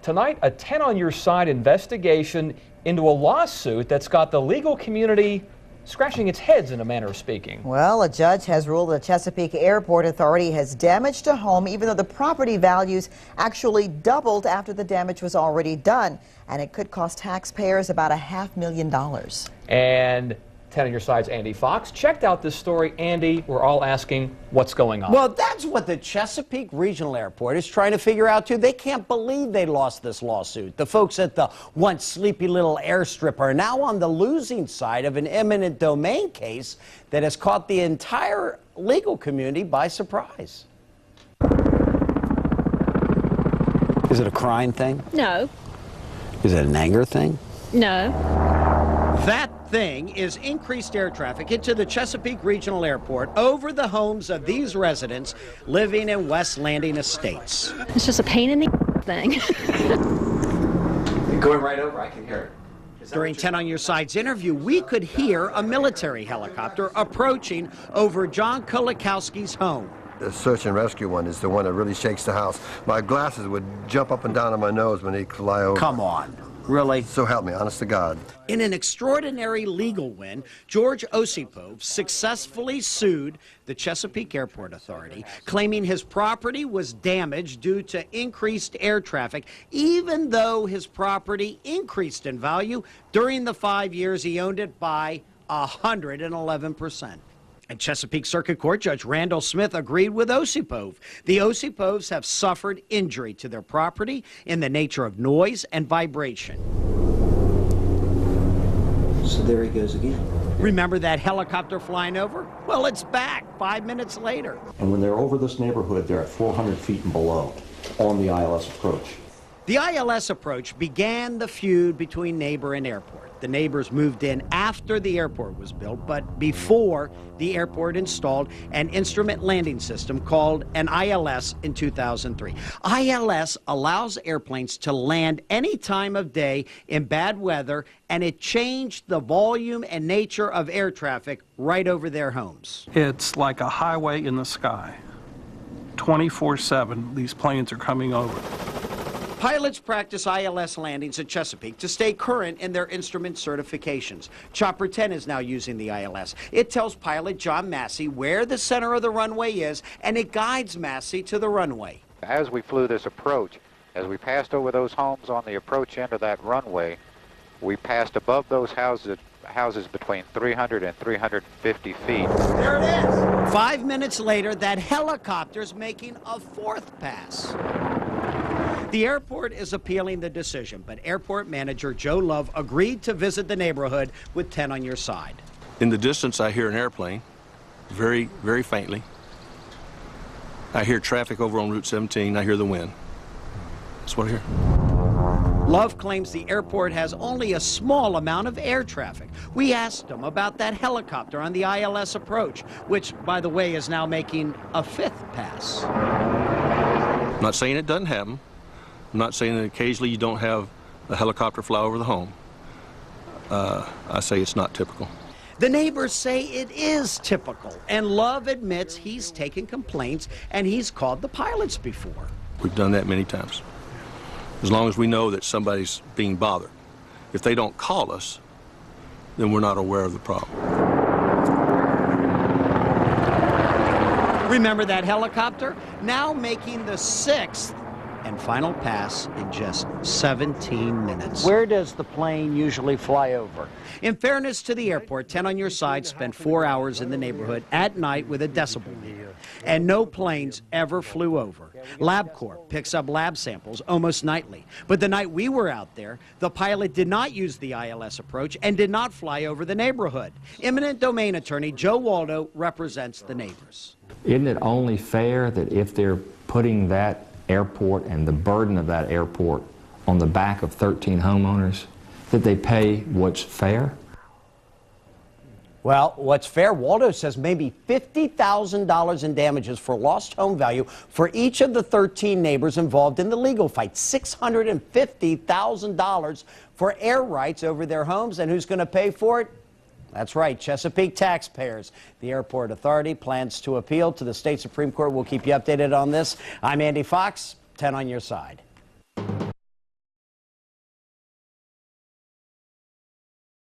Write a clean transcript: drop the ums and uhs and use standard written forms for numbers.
Tonight, a 10 on your side investigation into a lawsuit that's got the legal community scratching its heads, in a manner of speaking. Well, a judge has ruled the Chesapeake Airport Authority has damaged a home, even though the property values actually doubled after the damage was already done. And it could cost taxpayers about $500,000. And 10 on your side's Andy Fox checked out this story. Andy, we're all asking what's going on. Well, that's what the Chesapeake Regional Airport is trying to figure out, too. They can't believe they lost this lawsuit. The folks at the once sleepy little airstrip are now on the losing side of an eminent domain case that has caught the entire legal community by surprise. Is it a crime thing? No. Is it an anger thing? No. That thing is increased air traffic into the Chesapeake Regional Airport over the homes of these residents living in West Landing Estates. It's just a pain in the thing. Going right over, I can hear it. During 10 on your side's interview, we could hear a military helicopter approaching over John Kolakowski's home. The search and rescue one is the one that really shakes the house. My glasses would jump up and down on my nose when they fly over. Come on. Really? So help me, honest to God. In an extraordinary legal win, George Osipov successfully sued the Chesapeake Airport Authority, claiming his property was damaged due to increased air traffic, even though his property increased in value during the 5 years he owned it by 111%. And Chesapeake Circuit Court Judge Randall Smith agreed with Osipov. The Osipovs have suffered injury to their property in the nature of noise and vibration. So there he goes again. Remember that helicopter flying over? Well, it's back 5 minutes later. And when they're over this neighborhood, they're at 400 feet and below on the ILS approach. The ILS approach began the feud between neighbor and airport. The neighbors moved in after the airport was built, but before the airport installed an instrument landing system called an ILS in 2003. ILS allows airplanes to land any time of day in bad weather, and it changed the volume and nature of air traffic right over their homes. It's like a highway in the sky. 24/7, these planes are coming over. Pilots practice ILS landings at Chesapeake to stay current in their instrument certifications. Chopper 10 is now using the ILS. It tells pilot John Massey where the center of the runway is, and it guides Massey to the runway. As we flew this approach, as we passed over those homes on the approach end of that runway, we passed above those houses between 300 and 350 feet. There it is! 5 minutes later, that helicopter's making a fourth pass. The airport is appealing the decision, but airport manager Joe Love agreed to visit the neighborhood with 10 on your side. In the distance, I hear an airplane, very, very faintly. I hear traffic over on Route 17. I hear the wind. That's what I hear. Love claims the airport has only a small amount of air traffic. We asked him about that helicopter on the ILS approach, which, by the way, is now making a fifth pass. I'm not saying it doesn't happen. I'm not saying that occasionally you don't have a helicopter fly over the home. I say it's not typical. The neighbors say it is typical, and Love admits he's taken complaints and he's called the pilots before. We've done that many times. As long as we know that somebody's being bothered. If they don't call us, then we're not aware of the problem. Remember that helicopter? Now making the sixth and final pass in just 17 minutes. Where does the plane usually fly over? In fairness to the airport, 10 on your side spent 4 hours in the neighborhood at night with a decibel meter, and no planes ever flew over. LabCorp picks up lab samples almost nightly, but the night we were out there, the pilot did not use the ILS approach and did not fly over the neighborhood. Eminent domain attorney Joe Waldo represents the neighbors. Isn't it only fair that if they're putting that airport and the burden of that airport on the back of 13 homeowners, that they pay what's fair? Well, what's fair, Waldo says maybe $50,000 in damages for lost home value for each of the 13 neighbors involved in the legal fight. $650,000 for air rights over their homes, and who's going to pay for it? That's right, Chesapeake taxpayers. The airport authority plans to appeal to the state Supreme Court. We'll keep you updated on this. I'm Andy Fox, 10 on your side.